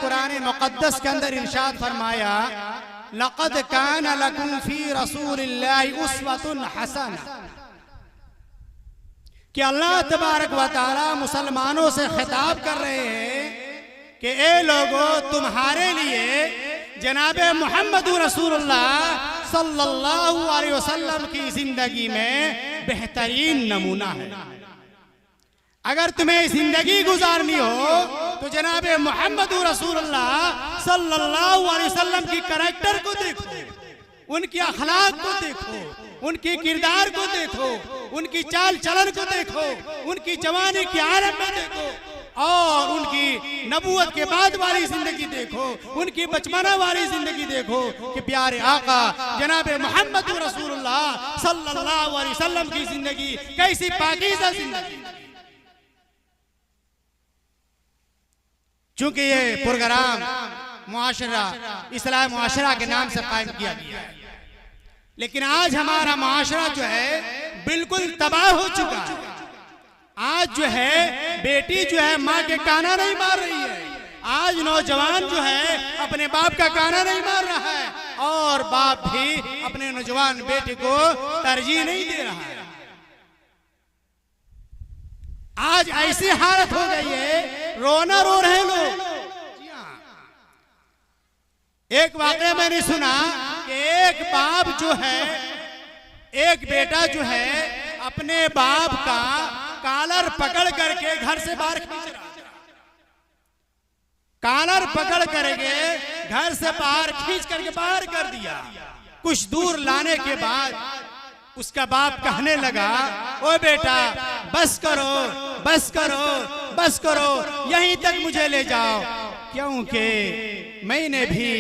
कुरान मुक़द्दस के अंदर इरशाद फरमाया, लक़द कान लकुम फी रसूलिल्लाहि उस्वतुन हसना, कि अल्लाह तबारक व तआला मुसलमानों से खिताब कर रहे हैं कि ए लोगों, तुम्हारे लिए जनाबे मोहम्मद रसूलुल्लाह सल्लल्लाहु अलैहि वसल्लम की जिंदगी में बेहतरीन नमूना है। अगर तुम्हें जिंदगी गुजारनी हो तो जनाबे मोहम्मद रसूलुल्लाह सल्लल्लाहु अलैहि वसल्लम की कैरेक्टर को देखो, उनके अखलाक को देखो, उनके किरदार को देखो, उनकी चाल चलन को देखो, उनकी जवानी के आलम में देखो, और उनकी नबूवत के बाद वाली जिंदगी देखो, उनकी बचपना वाली जिंदगी देखो कि प्यारे आका जनाबे मोहम्मद रसूलुल्लाह सल्लल्लाहु अलैहि वसल्लम की जिंदगी कैसी पाकीज़ा जिंदगी। चूंकि ये प्रोग्राम मुआशरा इस्लाम मुआशरा के नाम से कायम किया गया है, लेकिन आज हमारा मुआशरा जो है बिल्कुल तबाह हो चुका है। आज जो है बेटी जो है माँ के काना नहीं मार रही है, आज नौजवान जो है अपने बाप का काना नहीं मार रहा है, और बाप भी अपने नौजवान बेटे को तरजीह नहीं दे रहा है। आज ऐसी हालत हो गई है, रोना रो रहे लोग। एक वाकया मैंने सुना कि एक बाप जो है, एक बेटा जो है अपने बाप का कॉलर पकड़ करके घर से बाहर खींच रहा, कॉलर पकड़ करके घर से बाहर खींच करके बाहर कर दिया। कुछ दूर लाने के बाद उसका बाप कहने लगा, ओ बेटा बस करो, बस करो, बस करो, यहीं तक मुझे ले जाओ, क्योंकि मैंने भी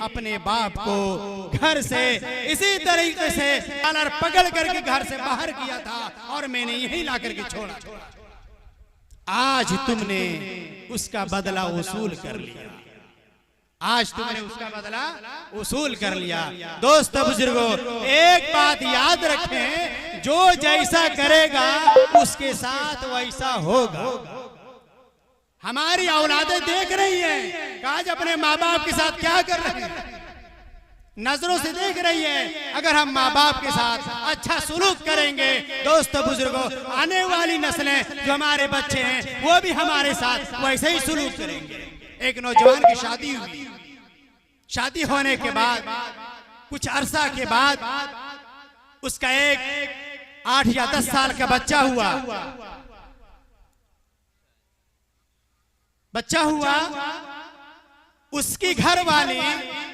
अपने बाप को घर से इसी तरीके से कॉलर पकड़ करके घर से बाहर किया था और मैंने यहीं ला करके छोड़ा। आज तुमने उसका बदला वसूल कर लिया, आज तुमने उसका बदला वसूल कर लिया। दोस्तों बुजुर्गों, एक बात याद रखें, जो जैसा करेगा उसके साथ वैसा होगा। हमारी औलादें देख रही हैं कि आज अपने माँ बाप के साथ क्या कर रहे हैं, नजरों से देख रही है। अगर हम माँ बाप के साथ अच्छा सुलूक करेंगे, दोस्तों बुजुर्गों, आने वाली नस्लें जो हमारे बच्चे हैं वो भी हमारे साथ वैसे ही सुलूक करेंगे। एक नौजवान की शादी हुई, शादी होने के बाद कुछ अरसा के बाद उसका एक 8 या 10 साल का बच्चा हुआ। उसकी घरवाली,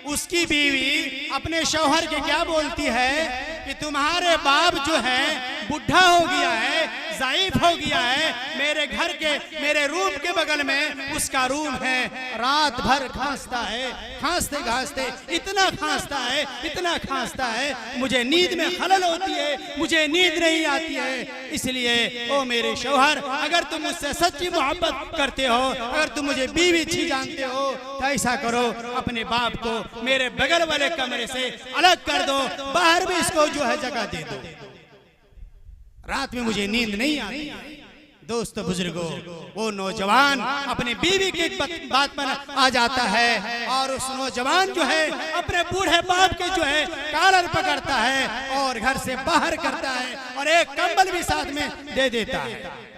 उसकी बीवी अपने शौहर के क्या बोलती है कि तुम्हारे बाप जो है बुढ़ा हो गया है, ज़ाइफ हो गया है, मेरे घर के मेरे रूम के बगल में उसका रूम है, रात भर खांसता है, खांसते खांसते इतना खांसता है, इतना खांसता है, मुझे नींद में खलल होती है, मुझे नींद नहीं आती है। इसलिए ओ मेरे शौहर, अगर तुम मुझसे सच्ची मोहब्बत करते हो, अगर तुम मुझे बीवी अच्छी जानते हो, तो ऐसा करो, अपने बाप को मेरे बगल वाले कमरे से अलग कर दो, बाहर भी इसको जो है जगह दे दो, रात में मुझे नींद नहीं आती। दोस्तों बुजुर्गों, वो नौजवान अपने बीवी की बात पर आ जाता है और उस नौजवान जो है अपने बूढ़े बाप के जो है कॉलर पकड़ता है और घर से बाहर करता है और एक कंबल भी साथ में दे देता है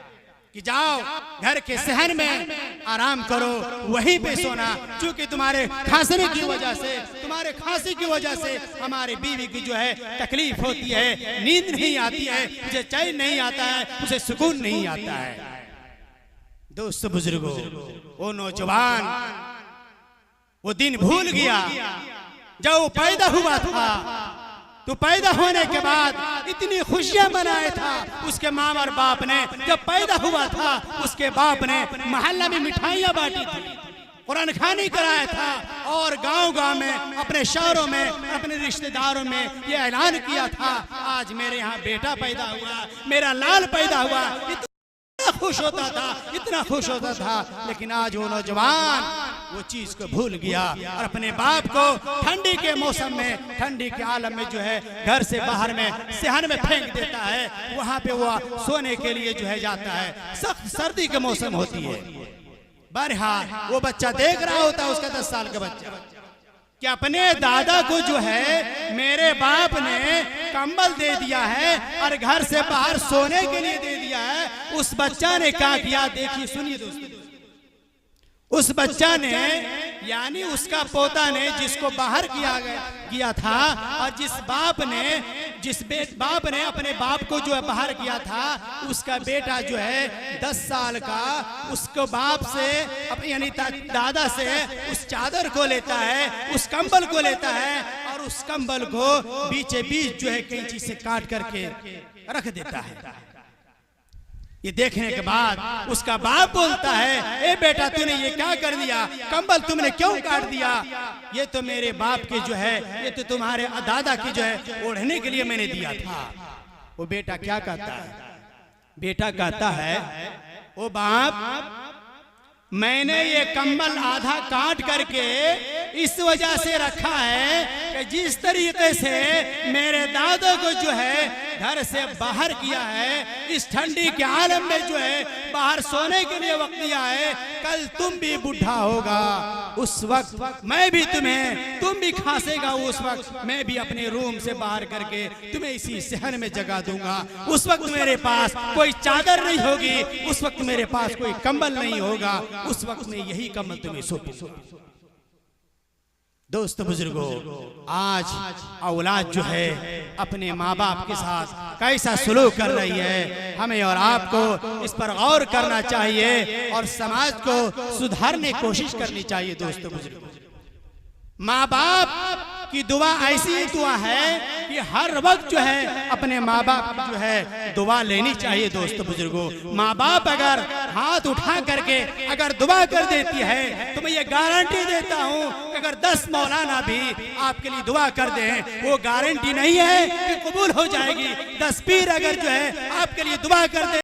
कि जाओ घर के सहन में आराम करो, वहीं पे सोना, क्योंकि तुम्हारे खांसने की वजह से, तुम्हारे खांसी की वजह से हमारी बीवी की जो है तकलीफ होती है, नींद नहीं आती है, मुझे चैन नहीं आता है, मुझे सुकून नहीं आता है। दोस्तों बुजुर्गों, वो नौजवान वो दिन भूल गया जब वो पैदा हुआ था। तो पैदा होने के बाद इतनी खुशियां मनाया था उसके माँ और बाप ने। जब पैदा हुआ था उसके बाप ने मोहल्ला में मिठाइयाँ बांटी थी, कुरान खानी कराया था और गांव-गांव में, अपने शहरों में, अपने रिश्तेदारों में ये ऐलान किया था, आज मेरे यहाँ बेटा पैदा हुआ, मेरा लाल पैदा हुआ। इतना खुश होता था, इतना खुश होता था, लेकिन आज वो नौजवान वो चीज को भूल गया और अपने बाप को ठंडी के मौसम में, ठंडी के आलम में जो है घर से बाहर में सहन में फेंक देता है। वहां पे वो सोने के लिए जो है जाता है, सख्त सर्दी के मौसम होती है। बहरहाल वो बच्चा देख रहा होता, उसका 10 साल का बच्चा, कि अपने दादा को जो है मेरे बाप ने कंबल दे दिया है और घर से बाहर सोने के लिए दे दिया है। उस बच्चा ने क्या किया, देखिए सुनिए दोस्तों, उस बच्चा ने यानी उसका पोता ने जिसको बाहर किया था, और जिस बाप ने अपने बाप को जो है बाहर किया था, उसका बेटा जो है 10 साल का उसको बाप से यानी दादा से उस चादर को लेता है, उस कंबल को लेता है और उस कंबल को बीचे बीच जो है कैंची से काट करके रख देता है। ये देखने के बाद उसका बाप बोलता है, ए बेटा तूने ये क्या कर दिया, कंबल तुमने क्यों काट दिया? ये तो मेरे बाप के जो है, ये तो तुम्हारे दादा की जो है ओढ़ने के लिए मैंने दिया था। वो बेटा क्या कहता है, बेटा कहता है, ओ बाप मैंने ये कंबल आधा काट करके इस वजह से रखा है कि जिस तरीके से मेरे दादा को जो है घर से बाहर किया है, इस ठंडी के आलम में जो है बाहर सोने के लिए वक्त दिया है, कल तुम भी बूढ़ा होगा, उस वक्त मैं भी तुम भी खांसेगा, उस वक्त मैं भी अपने रूम से बाहर करके तुम्हें इसी सहन में जगा दूंगा। उस वक्त मेरे पास कोई चादर नहीं होगी, उस वक्त मेरे पास कोई कंबल नहीं होगा, उस वक्त में यही कंबल तुम्हें सौंपूंगा। दोस्तों बुजुर्गों, आज औलाद जो है अपने माँ बाप के साथ कैसा सलूक कर रही है, हमें और आपको इस पर गौर करना चाहिए और समाज को सुधारने की कोशिश करनी चाहिए। दोस्तों बुजुर्गों, माँ बाप की दुआ ऐसी दुआ है कि हर वक्त जो है अपने माँ बाप की जो है दुआ लेनी चाहिए। दोस्तों बुजुर्गों, माँ बाप अगर हाथ उठा करके अगर दुआ कर देती है तो मैं ये गारंटी देता हूँ कि अगर 10 मौलाना भी आपके लिए दुआ कर दें, वो गारंटी नहीं है कि कबूल हो जाएगी। 10 पीर अगर जो है आपके लिए दुआ कर दे